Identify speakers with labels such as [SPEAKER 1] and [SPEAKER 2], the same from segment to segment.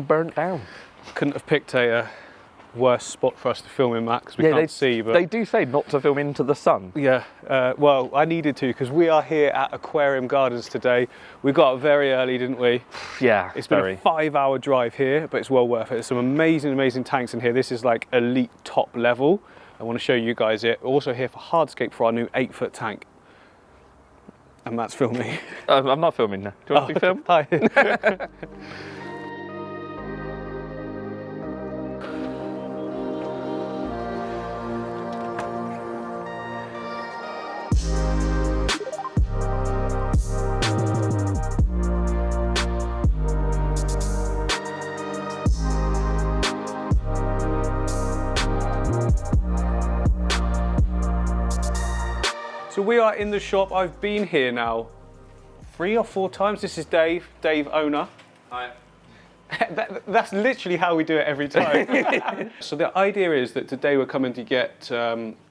[SPEAKER 1] gone burnt down.
[SPEAKER 2] Couldn't have picked a worse spot for us to film in, Matt, because we can't see. But
[SPEAKER 1] they do say not to film into the sun.
[SPEAKER 2] Yeah, well, I needed to, because we are here at Aquarium Gardens today. We got up very early, didn't we?
[SPEAKER 1] Yeah,
[SPEAKER 2] it's been a 5-hour drive here, but it's well worth it. There's some amazing tanks in here. This is like elite top level. I want to show you guys it. We're also here for hardscape for our new 8-foot tank. And Matt's filming.
[SPEAKER 1] I'm not filming now. Do you want to be filmed?
[SPEAKER 2] Hi. So we are in the shop. I've been here now 3 or 4 times. This is Dave, owner.
[SPEAKER 3] Hi.
[SPEAKER 2] That's literally how we do it every time. So the idea is that today we're coming to get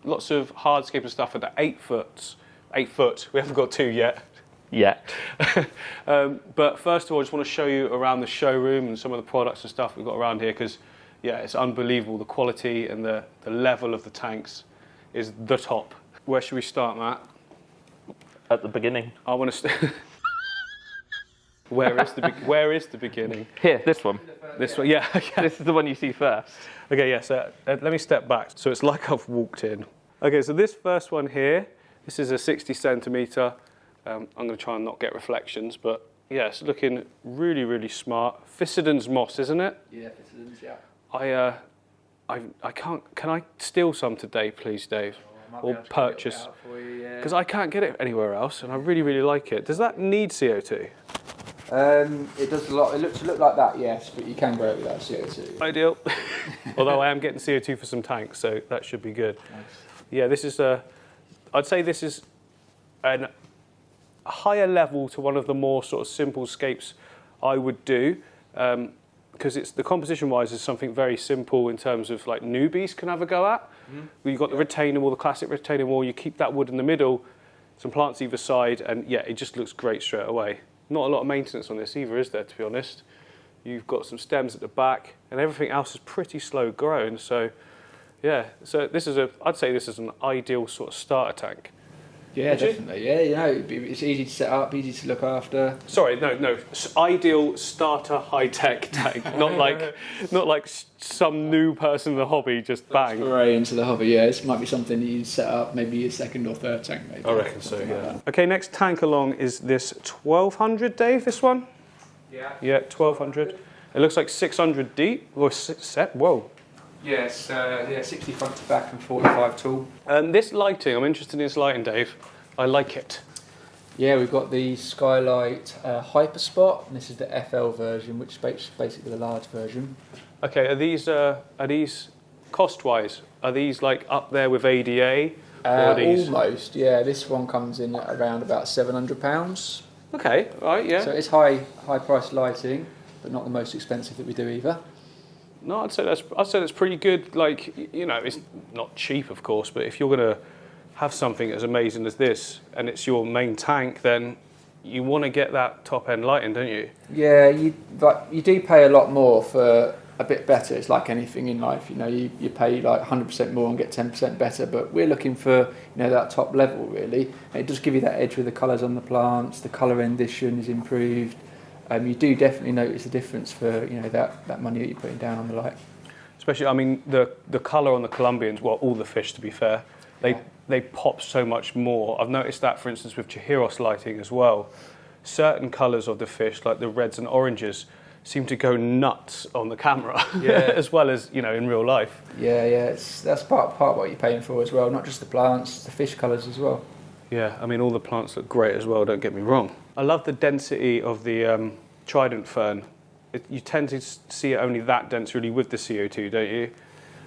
[SPEAKER 2] lots of hardscape and stuff at the 8 foot. 8 foot, we haven't got 2 yet. But first of all, I just want to show you around the showroom and some of the products and stuff we've got around here, because yeah, it's unbelievable. The quality and the level of the tanks is the top. Where should we start, Matt?
[SPEAKER 1] At the beginning.
[SPEAKER 2] I want to. Where is the beginning?
[SPEAKER 1] Here, this one.
[SPEAKER 2] This one, yeah.
[SPEAKER 1] This is the one you see first.
[SPEAKER 2] Okay, yeah. So let me step back. So it's like I've walked in. Okay, so this first one here, this is a 60 centimeter. I'm going to try and not get reflections, but yeah, it's looking really smart. Fissedon's moss, isn't it?
[SPEAKER 3] Yeah, Fissedon's, yeah.
[SPEAKER 2] I can't. Can I steal some today, please, Dave? Or purchase, because I can't get it anywhere else, and I really like it. Does that need CO2?
[SPEAKER 3] It does a lot. It looks like that, yes, but you can grow it without CO2.
[SPEAKER 2] Ideal. Although I am getting CO2 for some tanks, so that should be good. Nice. Yeah, this is I'd say this is a higher level to one of the more sort of simple scapes I would do. Because it's the composition-wise is something very simple in terms of like newbies can have a go at. You've got the retaining wall, the classic retaining wall. You keep that wood in the middle, some plants either side, and yeah, it just looks great straight away. Not a lot of maintenance on this either, is there? To be honest, you've got some stems at the back, and everything else is pretty slow growing. So yeah, so this is I'd say this is an ideal sort of starter tank.
[SPEAKER 3] Yeah, definitely. Yeah, you know, it's easy to set up, easy to look after.
[SPEAKER 2] Sorry, no. Ideal starter high-tech tank, not like some new person in the hobby just bang.
[SPEAKER 3] Foray into the hobby. Yeah, this might be something you set up, maybe your 2nd or 3rd tank. Maybe.
[SPEAKER 2] I reckon so. Yeah. Okay, next tank along is this 1200, Dave. This one.
[SPEAKER 3] Yeah.
[SPEAKER 2] Yeah, 1200. It looks like 600 deep or set. Whoa.
[SPEAKER 3] Yes, 60 front to back and 45 tall.
[SPEAKER 2] And this lighting, I'm interested in this lighting, Dave. I like it.
[SPEAKER 3] Yeah, we've got the Skylight Hyper Spot, and this is the FL version, which is basically the large version.
[SPEAKER 2] Okay, are these cost-wise? Are these like up there with ADA? Or are these...
[SPEAKER 3] Almost, yeah. This one comes in at around about £700.
[SPEAKER 2] Okay, right, yeah.
[SPEAKER 3] So it's high price lighting, but not the most expensive that we do either.
[SPEAKER 2] No, I'd say that's pretty good. Like, you know, it's not cheap, of course, but if you're going to have something as amazing as this and it's your main tank, then you want to get that top end lighting, don't you?
[SPEAKER 3] Yeah, you do pay a lot more for a bit better. It's like anything in life, you know, you pay like 100% more and get 10% better, but we're looking for, you know, that top level really. And it does give you that edge with the colours on the plants. The colour rendition is improved. You do definitely notice a difference for, you know, that money that you're putting down on the light.
[SPEAKER 2] Especially, I mean, the colour on the Colombians, well, all the fish to be fair, they pop so much more. I've noticed that, for instance, with Chihiros lighting as well. Certain colours of the fish, like the reds and oranges, seem to go nuts on the camera, as well as, you know, in real life.
[SPEAKER 3] Yeah, that's part what you're paying for as well, not just the plants, the fish colours as well.
[SPEAKER 2] Yeah, I mean, all the plants look great as well, don't get me wrong. I love the density of the trident fern. You tend to see it only that dense really with the CO2, don't you?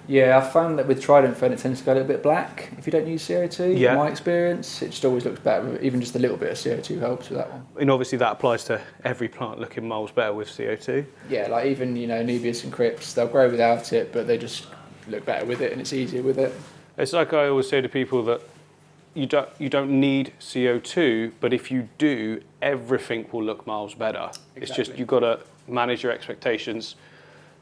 [SPEAKER 3] Yeah, I found that with trident fern it tends to go a little bit black if you don't use CO2. In my experience, it just always looks better. Even just a little bit of CO2 helps with that one.
[SPEAKER 2] And obviously that applies to every plant looking miles better with CO2.
[SPEAKER 3] Yeah, like even, you know, Nubius and Crypts, they'll grow without it, but they just look better with it and it's easier with it.
[SPEAKER 2] It's like I always say to people that you don't need CO2, but if you do, everything will look miles better. Exactly. It's just you've got to manage your expectations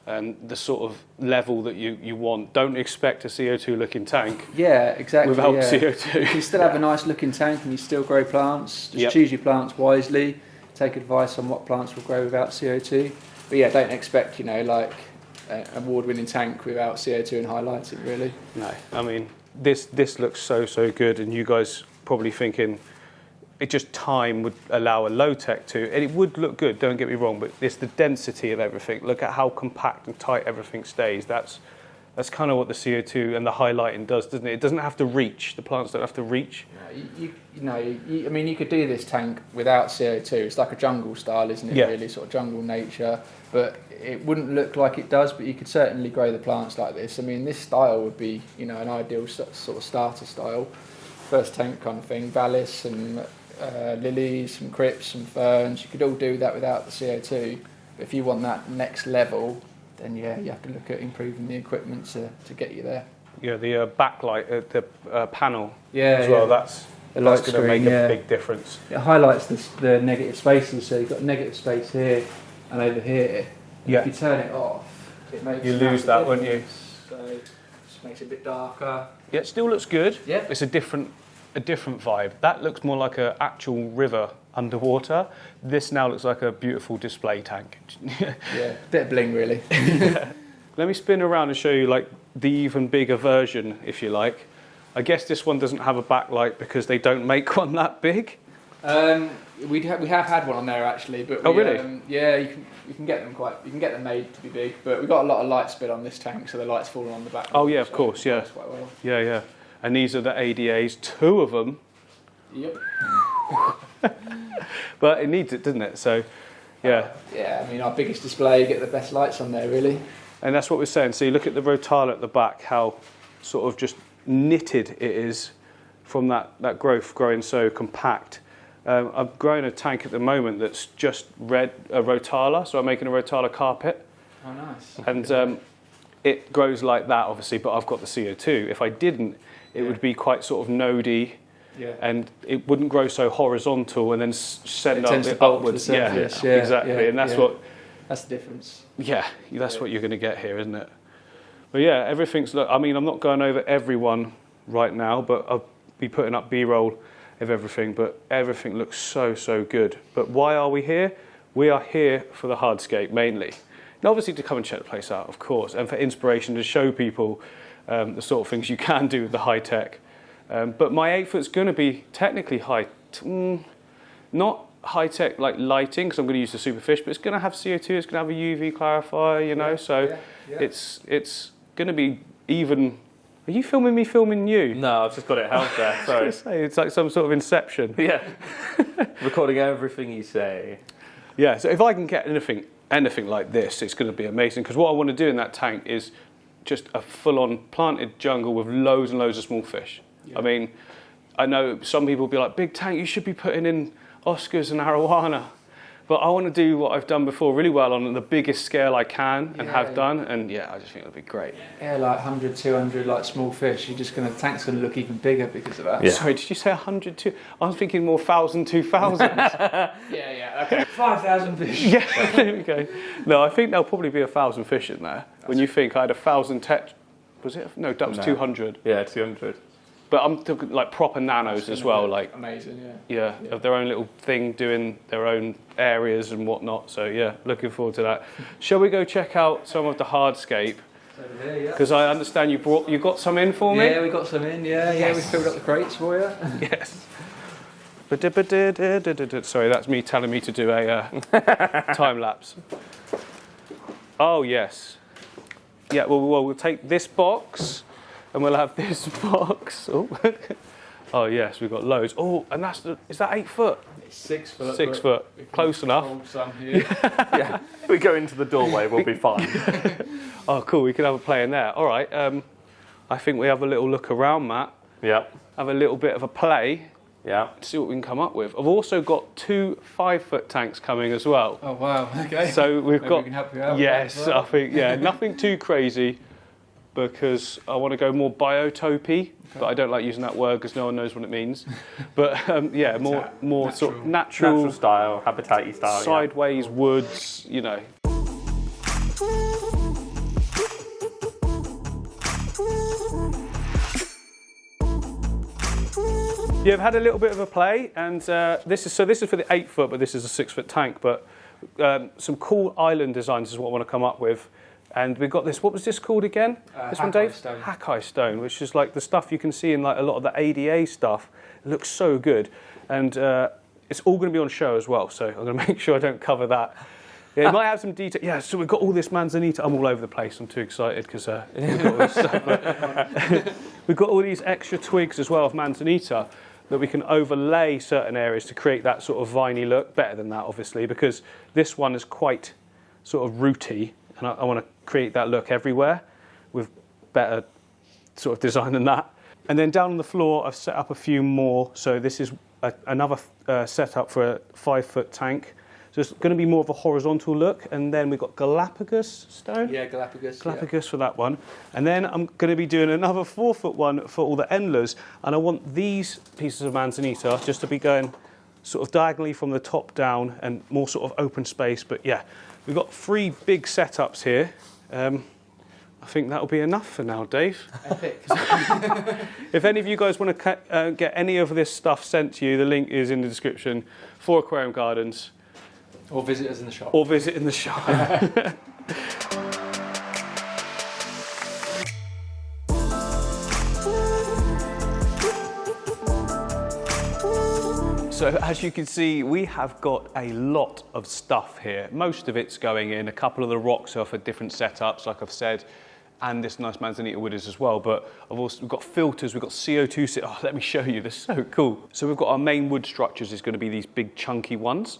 [SPEAKER 2] and the sort of level that you want. Don't expect a CO2 looking tank.
[SPEAKER 3] Yeah, exactly.
[SPEAKER 2] Without
[SPEAKER 3] yeah.
[SPEAKER 2] CO2.
[SPEAKER 3] You can still have a nice looking tank and you still grow plants. Just
[SPEAKER 2] Yep.
[SPEAKER 3] choose your plants wisely. Take advice on what plants will grow without CO2. But yeah, don't expect, you know, like an award-winning tank without CO2 and high lighting, really.
[SPEAKER 2] No, I mean, this looks so good, and you guys probably thinking it just time would allow a low tech to, and it would look good, don't get me wrong, but it's the density of everything. Look at how compact and tight everything stays. That's kind of what the CO2 and the highlighting does, doesn't it? It doesn't have to reach. The plants don't have to reach.
[SPEAKER 3] I mean, you could do this tank without CO2. It's like a jungle style, isn't it?
[SPEAKER 2] Yeah.
[SPEAKER 3] Really, sort of jungle nature. But it wouldn't look like it does. But you could certainly grow the plants like this. I mean, this style would be, you know, an ideal sort of starter style, first tank kind of thing. Vallis and lilies, some crypts, some ferns. You could all do that without the CO2. But if you want that next level, then yeah, you have to look at improving the equipment to get you there.
[SPEAKER 2] Yeah, the backlight, the panel
[SPEAKER 3] Yeah,
[SPEAKER 2] as well.
[SPEAKER 3] yeah.
[SPEAKER 2] That's
[SPEAKER 3] light
[SPEAKER 2] going to make
[SPEAKER 3] screen,
[SPEAKER 2] a big difference.
[SPEAKER 3] It highlights the negative spaces, so you've got negative space here and over here.
[SPEAKER 2] Yeah.
[SPEAKER 3] If you turn it off, it makes
[SPEAKER 2] You
[SPEAKER 3] a
[SPEAKER 2] lose
[SPEAKER 3] massive
[SPEAKER 2] that, wouldn't you?
[SPEAKER 3] difference. So it just makes it a bit darker.
[SPEAKER 2] Yeah, it still looks good.
[SPEAKER 3] Yeah.
[SPEAKER 2] It's a different vibe. That looks more like an actual river underwater. This now looks like a beautiful display tank.
[SPEAKER 3] Yeah, bit of bling really.
[SPEAKER 2] Let me spin around and show you like the even bigger version, if you like. I guess this one doesn't have a backlight because they don't make one that big.
[SPEAKER 3] We have had one on there actually, but
[SPEAKER 2] Oh, really?
[SPEAKER 3] Yeah, you can get them made to be big, but we've got a lot of light spin on this tank, so the light's falling on the back.
[SPEAKER 2] Oh, yeah, of course, yeah.
[SPEAKER 3] Works quite well.
[SPEAKER 2] Yeah. And these are the ADAs, 2 of them.
[SPEAKER 3] Yep.
[SPEAKER 2] But it needs it, doesn't it? So, yeah.
[SPEAKER 3] Yeah, I mean, our biggest display, get the best lights on there, really.
[SPEAKER 2] And that's what we're saying. So you look at the Rotala at the back, how sort of just knitted it is from that growth growing so compact. I'm growing a tank at the moment that's just red Rotala, so I'm making a Rotala carpet.
[SPEAKER 3] Oh, nice.
[SPEAKER 2] And it grows like that, obviously, but I've got the CO2. If I didn't, it would be quite sort of nodey.
[SPEAKER 3] Yeah.
[SPEAKER 2] And it wouldn't grow so horizontal and then send
[SPEAKER 3] tends
[SPEAKER 2] up
[SPEAKER 3] to bulk to
[SPEAKER 2] upwards.
[SPEAKER 3] the
[SPEAKER 2] Yeah,
[SPEAKER 3] surface. Yeah,
[SPEAKER 2] exactly.
[SPEAKER 3] yeah,
[SPEAKER 2] And that's
[SPEAKER 3] yeah.
[SPEAKER 2] that's
[SPEAKER 3] the difference.
[SPEAKER 2] Yeah, that's what you're going to get here, isn't it? But yeah, everything's. I mean, I'm not going over everyone right now, but I'll be putting up B-roll of everything. But everything looks so good. But why are we here? We are here for the hardscape mainly. And obviously to come and check the place out, of course, and for inspiration to show people the sort of things you can do with the high tech. But my 8-foot's going to be technically not high tech like lighting, because I'm going to use the Superfish, but it's going to have CO2, it's going to have a UV clarifier, you know. It's going to be even. Are you filming me filming you?
[SPEAKER 1] No, I've just got it held there. Sorry.
[SPEAKER 2] It's like some sort of Inception.
[SPEAKER 1] Yeah. Recording everything you say.
[SPEAKER 2] Yeah. So if I can get anything like this, it's going to be amazing. Because what I want to do in that tank is just a full-on planted jungle with loads and loads of small fish. Yeah. I mean, I know some people will be like, big tank, you should be putting in Oscars and arowana. But I want to do what I've done before really well on the biggest scale I can and have done. And yeah, I just think it'll be great.
[SPEAKER 3] Yeah, like 100, 200, like small fish. The tank's going to look even bigger because of that.
[SPEAKER 2] Yeah. Sorry, did you say 100, 200? I was thinking more 1,000, 2,000.
[SPEAKER 3] Yeah, okay. 5,000 fish.
[SPEAKER 2] Yeah, there we go. No, I think there'll probably be 1,000 fish in there. When you think I had 1,000 was it? No, that was 200.
[SPEAKER 1] Yeah, 200.
[SPEAKER 2] But I'm talking like proper nanos as well, like
[SPEAKER 3] amazing,
[SPEAKER 2] yeah, of their own little thing, doing their own areas and whatnot. So yeah, looking forward to that. Shall we go check out some of the hardscape? Because I understand you got some in for me.
[SPEAKER 3] Yeah, we got some in. Yeah, we filled up the crates for you.
[SPEAKER 2] Yes. Sorry, that's me telling me to do a time lapse. Oh yes. Yeah. Well, we'll take this box. And we'll have this box. Oh yes, we've got loads. Oh, and is that 8 foot?
[SPEAKER 3] It's 6 foot.
[SPEAKER 2] 6 foot. Close enough.
[SPEAKER 3] Some here.
[SPEAKER 1] Yeah. We go into the doorway, we'll be fine.
[SPEAKER 2] Oh, cool. We can have a play in there. All right. I think we have a little look around, Matt.
[SPEAKER 1] Yeah.
[SPEAKER 2] Have a little bit of a play.
[SPEAKER 1] Yeah.
[SPEAKER 2] See what we can come up with. I've also got 2 5-foot tanks coming as well.
[SPEAKER 3] Oh wow. Okay.
[SPEAKER 2] So we've got.
[SPEAKER 3] We can help you out.
[SPEAKER 2] Yes, I think nothing too crazy. because I want to go more biotopy, but I don't like using that word because no one knows what it means. But yeah, more sort of natural
[SPEAKER 1] style, habitat-y style,
[SPEAKER 2] sideways woods, you know. Yeah, I've had a little bit of a play, and this is for the 8 foot, but this is a 6 foot tank. But some cool island designs is what I want to come up with. And we've got this. What was this called again? This one, Dave?
[SPEAKER 3] Stone.
[SPEAKER 2] Hackeye stone, which is like the stuff you can see in like a lot of the ADA stuff. It looks so good, and it's all going to be on show as well. So I'm going to make sure I don't cover that. Yeah, it might have some detail. Yeah, so we've got all this manzanita. I'm all over the place. I'm too excited because we've got all this stuff. But we've got all these extra twigs as well of manzanita that we can overlay certain areas to create that sort of viney look. Better than that, obviously, because this one is quite sort of rooty, and I want to create that look everywhere with better sort of design than that. And then down on the floor, I've set up a few more. So this is another setup for a 5 foot tank. So it's going to be more of a horizontal look. And then we've got Galapagos stone.
[SPEAKER 3] Yeah, Galapagos.
[SPEAKER 2] For that one. And then I'm going to be doing another 4 foot one for all the endlers. And I want these pieces of manzanita just to be going sort of diagonally from the top down and more sort of open space. But yeah, we've got 3 big setups here. I think that'll be enough for now, Dave.
[SPEAKER 3] Epic.
[SPEAKER 2] If any of you guys want to get any of this stuff sent to you, the link is in the description for Aquarium Gardens.
[SPEAKER 3] Or visit us in the shop.
[SPEAKER 2] Or visit in the shop. So as you can see, we have got a lot of stuff here. Most of it's going in. A couple of the rocks are for different setups, like I've said, and this nice manzanita wood is as well. But we've got filters, we've got CO2. Oh, let me show you. They're so cool. So we've got our main wood structures is going to be these big chunky ones.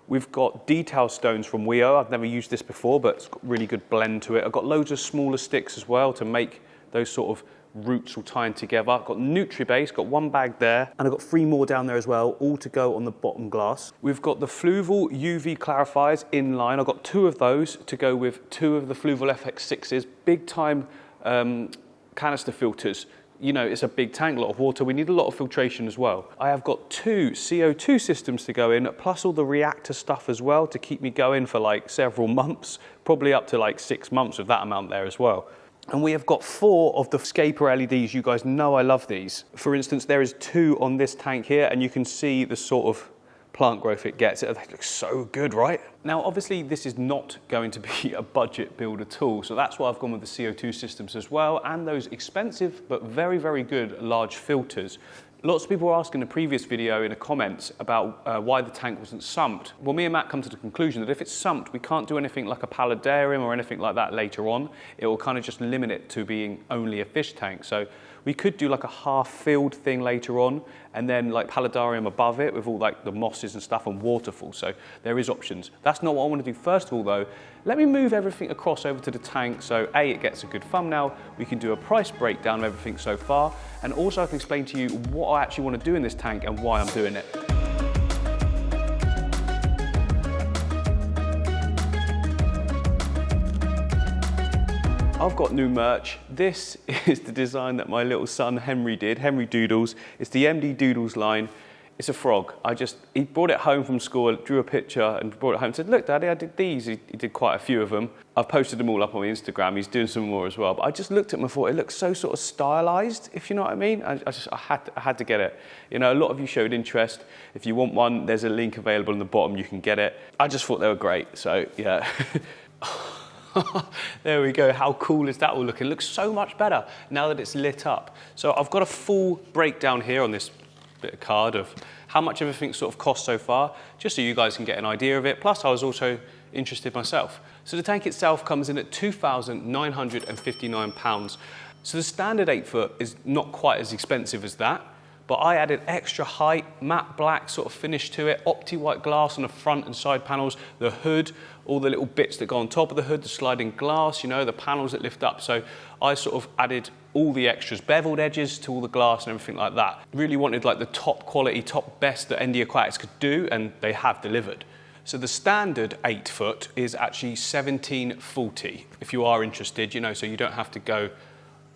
[SPEAKER 2] We've got detail stones from WEO. I've never used this before, but it's got really good blend to it. I've got loads of smaller sticks as well to make those sort of roots all tying together. I've got Nutribase, got 1 bag there, and I've got 3 more down there as well, all to go on the bottom glass. We've got the Fluval UV clarifiers in line. I've got 2 of those to go with 2 of the Fluval FX6s, big time canister filters. You know, it's a big tank, a lot of water. We need a lot of filtration as well. I have got 2 CO2 systems to go in, plus all the reactor stuff as well to keep me going for like several months, probably up to like 6 months with that amount there as well. And we have got 4 of the Scaper LEDs. You guys know I love these. For instance, there is 2 on this tank here, and you can see the sort of plant growth it gets. They look so good, right? Now, obviously, this is not going to be a budget build at all, so that's why I've gone with the CO2 systems as well, and those expensive but very, very good large filters. Lots of people were asking in a previous video in the comments about why the tank wasn't sumped. Well, me and Matt come to the conclusion that if it's sumped, we can't do anything like a paludarium or anything like that later on. It will kind of just limit it to being only a fish tank. So we could do like a half-filled thing later on, and then like paludarium above it with all like the mosses and stuff and waterfall. So there is options. That's not what I want to do first of all though. Let me move everything across over to the tank so A, it gets a good thumbnail, we can do a price breakdown of everything so far, and also I can explain to you what I actually want to do in this tank and why I'm doing it. I've got new merch. This is the design that my little son Henry did, Henry Doodles. It's the MD Doodles line. It's a frog. He brought it home from school, drew a picture and brought it home and said, look, Daddy, I did these. He did quite a few of them. I've posted them all up on my Instagram. He's doing some more as well. But I just looked at them and thought, it looks so sort of stylized, if you know what I mean. I had to get it. You know, a lot of you showed interest. If you want one, there's a link available in the bottom. You can get it. I just thought they were great. So, yeah. There we go. How cool is that all looking? It looks so much better now that it's lit up. So I've got a full breakdown here on this bit of card of how much everything sort of cost so far, just so you guys can get an idea of it. Plus, I was also interested myself. So the tank itself comes in at £2,959. So the standard 8 foot is not quite as expensive as that, but I added extra height, matte black sort of finish to it, opti-white glass on the front and side panels, the hood, all the little bits that go on top of the hood, the sliding glass, you know, the panels that lift up. So I sort of added all the extras, beveled edges to all the glass and everything like that. Really wanted like the top quality, top best that ND Aquatics could do, and they have delivered. So the standard 8 foot is actually 1740, if you are interested, you know, so you don't have to go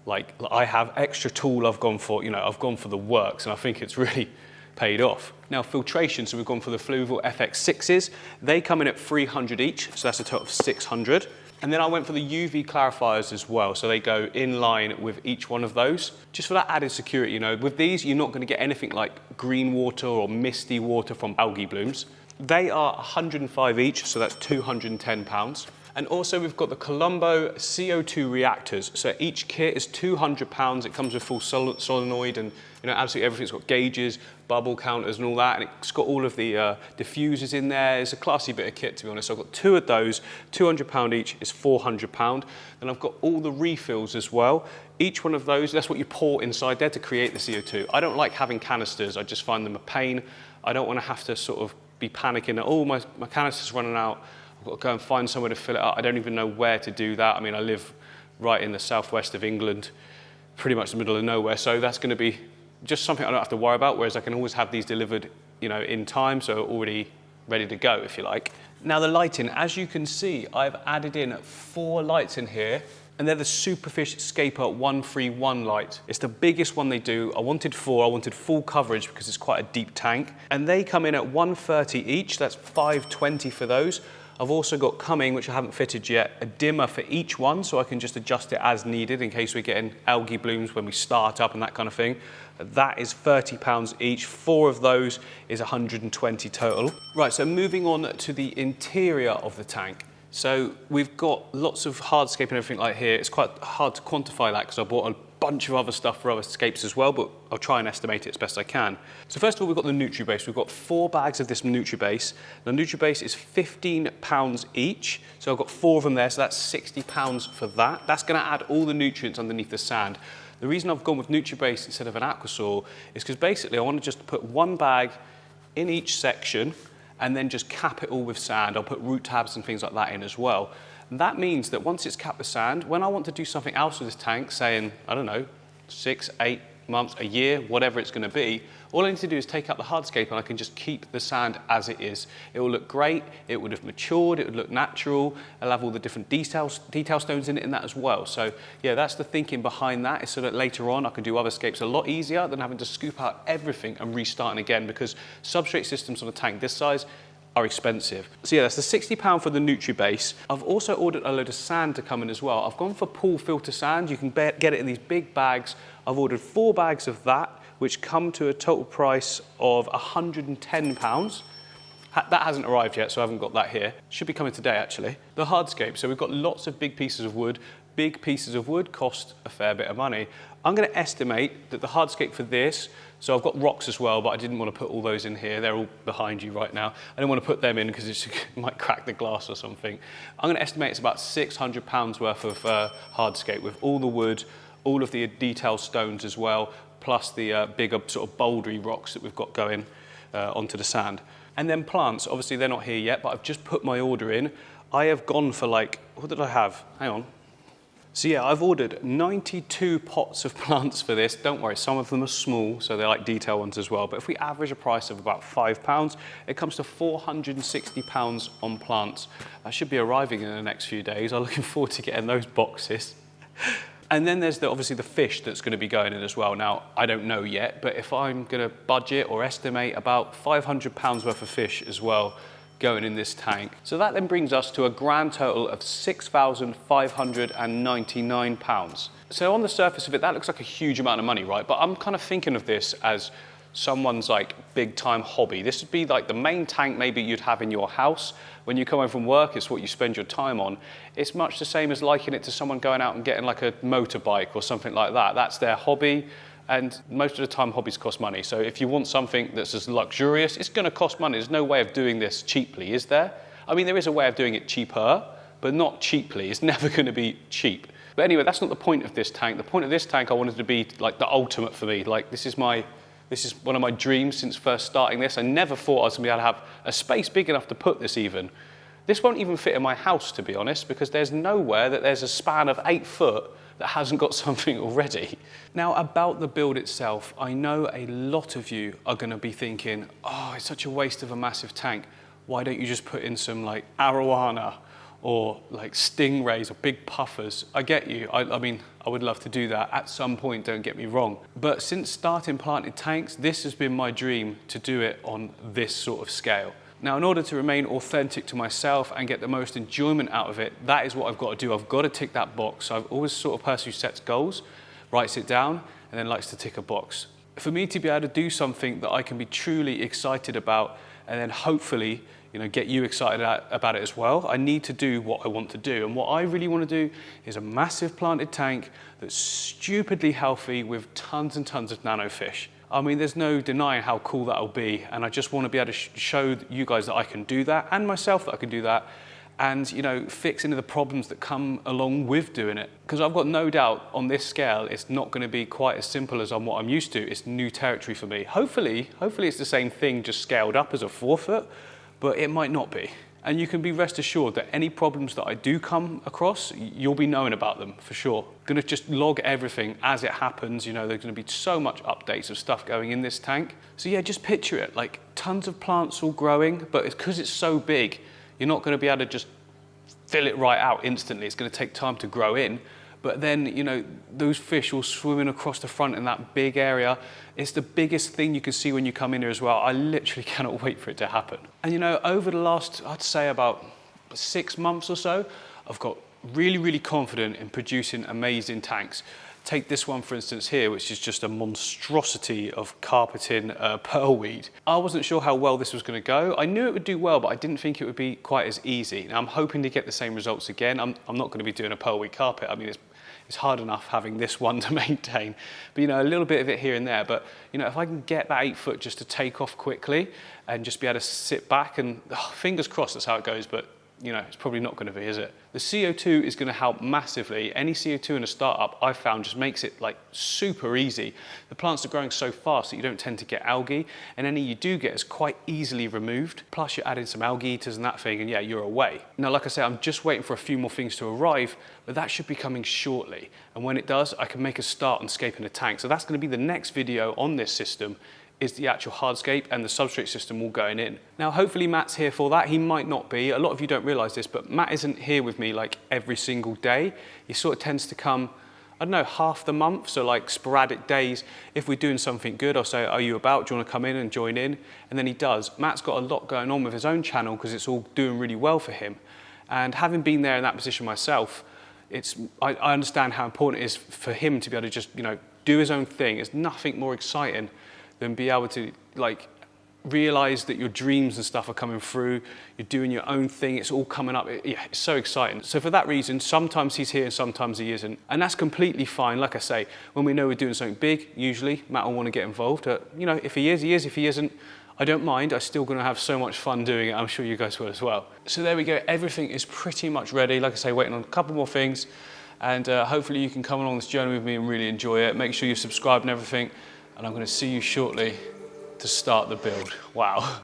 [SPEAKER 2] like I have extra tool I've gone for, you know, I've gone for the works, and I think it's really paid off. Now filtration, so we've gone for the Fluval FX6s. They come in at 300 each, so that's a total of 600. And then I went for the UV clarifiers as well, so they go in line with each one of those. Just for that added security, you know, with these you're not going to get anything like green water or misty water from algae blooms. They are 105 each, so that's £210. And also we've got the Colombo CO2 reactors. So each kit is £200. It comes with full solenoid and, you know, absolutely everything's got gauges, bubble counters and all that. And it's got all of the diffusers in there. It's a classy bit of kit, to be honest. So I've got 2 of those, £200 each is £400. Then I've got all the refills as well. Each one of those, that's what you pour inside there to create the CO2. I don't like having canisters. I just find them a pain. I don't want to have to sort of be panicking that, oh, my canister's running out. I've got to go and find somewhere to fill it up. I don't even know where to do that. I mean, I live right in the southwest of England, pretty much the middle of nowhere. So that's going to be just something I don't have to worry about, whereas I can always have these delivered, you know, in time, so already ready to go, if you like. Now the lighting, as you can see, I've added in 4 lights in here, and they're the Superfish Scaper 131 light. It's the biggest one they do. I wanted 4, I wanted full coverage because it's quite a deep tank. And they come in at 130 each, that's 520 for those. I've also got coming, which I haven't fitted yet, a dimmer for each one, so I can just adjust it as needed in case we're getting algae blooms when we start up and that kind of thing. That is £30 each. 4 of those is 120 total. Right, so moving on to the interior of the tank. So we've got lots of hardscape and everything like here. It's quite hard to quantify that because I bought a bunch of other stuff for other scapes as well, but I'll try and estimate it as best I can. So first of all, we've got the NutriBase. We've got 4 bags of this NutriBase. The NutriBase is £15 each. So I've got 4 of them there, so that's £60 for that. That's gonna add all the nutrients underneath the sand. The reason I've gone with NutriBase instead of an Aquasoil is because basically I want to just put 1 bag in each section and then just cap it all with sand. I'll put root tabs and things like that in as well. And that means that once it's capped with sand, when I want to do something else with this tank, say in, I don't know, 6, 8 months, a year, whatever it's going to be, all I need to do is take out the hardscape and I can just keep the sand as it is. It will look great, it would have matured, it would look natural, I'll have all the different detail stones in it in that as well. So yeah, that's the thinking behind that, is so that later on I can do other scapes a lot easier than having to scoop out everything and restarting again, because substrate systems on a tank this size are expensive. So yeah, that's the £60 for the NutriBase. I've also ordered a load of sand to come in as well. I've gone for pool filter sand. You can get it in these big bags. I've ordered 4 bags of that, which come to a total price of £110. That hasn't arrived yet, so I haven't got that here. Should be coming today, actually. The hardscape, so we've got lots of big pieces of wood. Big pieces of wood cost a fair bit of money. I'm going to estimate that the hardscape for this, so I've got rocks as well, but I didn't want to put all those in here. They're all behind you right now. I don't want to put them in because it might crack the glass or something. I'm going to estimate it's about £600 worth of hardscape with all the wood, all of the detail stones as well, plus the bigger sort of bouldery rocks that we've got going onto the sand. And then plants, obviously they're not here yet, but I've just put my order in. I have gone for like, what did I have? Hang on. So yeah, I've ordered 92 pots of plants for this. Don't worry, some of them are small, so they're like detail ones as well. But if we average a price of about £5, it comes to £460 on plants. That should be arriving in the next few days. I'm looking forward to getting those boxes. And then there's obviously the fish that's going to be going in as well. Now, I don't know yet, but if I'm going to budget or estimate about £500 worth of fish as well going in this tank. So that then brings us to a grand total of £6,599. So on the surface of it, that looks like a huge amount of money, right? But I'm kind of thinking of this as someone's like big time hobby. This would be like the main tank maybe you'd have in your house. When you come home from work, it's what you spend your time on. It's much the same as likening it to someone going out and getting like a motorbike or something like that. That's their hobby. And most of the time, hobbies cost money. So if you want something that's as luxurious, it's going to cost money. There's no way of doing this cheaply, is there? I mean, there is a way of doing it cheaper, but not cheaply. It's never going to be cheap. But anyway, that's not the point of this tank. The point of this tank, I wanted to be like the ultimate for me. Like this is one of my dreams since first starting this. I never thought I was going to be able to have a space big enough to put this even. This won't even fit in my house, to be honest, because there's nowhere that there's a span of 8 foot that hasn't got something already. Now, about the build itself, I know a lot of you are going to be thinking, oh, it's such a waste of a massive tank. why don't you just put in some like arowana or like stingrays or big puffers? I get you. I mean, I would love to do that at some point, don't get me wrong. But since starting planted tanks, this has been my dream to do it on this sort of scale. Now, in order to remain authentic to myself and get the most enjoyment out of it, that is what I've got to do. I've got to tick that box. So I've always sort of person who sets goals, writes it down, and then likes to tick a box. For me to be able to do something that I can be truly excited about, and then hopefully, get you excited about it as well, I need to do what I want to do. And what I really want to do is a massive planted tank that's stupidly healthy with tons and tons of nano fish. I mean, there's no denying how cool that'll be. And I just want to be able to show you guys that I can do that, and myself that I can do that, and fix any of the problems that come along with doing it. Because I've got no doubt on this scale, it's not going to be quite as simple as what I'm used to. It's new territory for me. Hopefully it's the same thing, just scaled up as a 4-foot. But it might not be. And you can be rest assured that any problems that I do come across, you'll be knowing about them for sure. I'm gonna just log everything as it happens. There's gonna be so much updates of stuff going in this tank. So yeah, just picture it, like tons of plants all growing, but because it's so big, you're not gonna be able to just fill it right out instantly. It's gonna take time to grow in. But then, those fish all swimming across the front in that big area. It's the biggest thing you can see when you come in here as well. I literally cannot wait for it to happen. And over the last, I'd say about 6 months or so, I've got really, really confident in producing amazing tanks. Take this one, for instance, here, which is just a monstrosity of carpeting pearlweed. I wasn't sure how well this was going to go. I knew it would do well, but I didn't think it would be quite as easy. Now, I'm hoping to get the same results again. I'm not going to be doing a pearlweed carpet. I mean, it's hard enough having this one to maintain. But, a little bit of it here and there. But, if I can get that 8-foot just to take off quickly and just be able to sit back and, fingers crossed that's how it goes, but it's probably not going to be, is it? The CO2 is going to help massively. Any CO2 in a startup, I've found, just makes it like super easy. The plants are growing so fast that you don't tend to get algae, and any you do get is quite easily removed. Plus you're adding some algae eaters and that thing, and yeah, you're away. Now, like I said, I'm just waiting for a few more things to arrive, but that should be coming shortly. And when it does, I can make a start on scaping a tank. So that's going to be the next video on this system, is the actual hardscape and the substrate system all going in. Now, hopefully Matt's here for that. He might not be. A lot of you don't realize this, but Matt isn't here with me like every single day. He sort of tends to come, I don't know, half the month, so like sporadic days. If we're doing something good, I'll say, are you about? Do you want to come in and join in? And then he does. Matt's got a lot going on with his own channel because it's all doing really well for him. And having been there in that position myself, I understand how important it is for him to be able to just, do his own thing. It's nothing more exciting than be able to realize that your dreams and stuff are coming through, you're doing your own thing, it's all coming up. It's so exciting. So for that reason, sometimes he's here and sometimes he isn't. And that's completely fine. Like I say, when we know we're doing something big, usually Matt will want to get involved. If he is, he is. If he isn't, I don't mind. I'm still going to have so much fun doing it. I'm sure you guys will as well. So there we go. Everything is pretty much ready. Like I say, waiting on a couple more things. And hopefully you can come along this journey with me and really enjoy it. Make sure you subscribe and everything. And I'm going to see you shortly to start the build. Wow.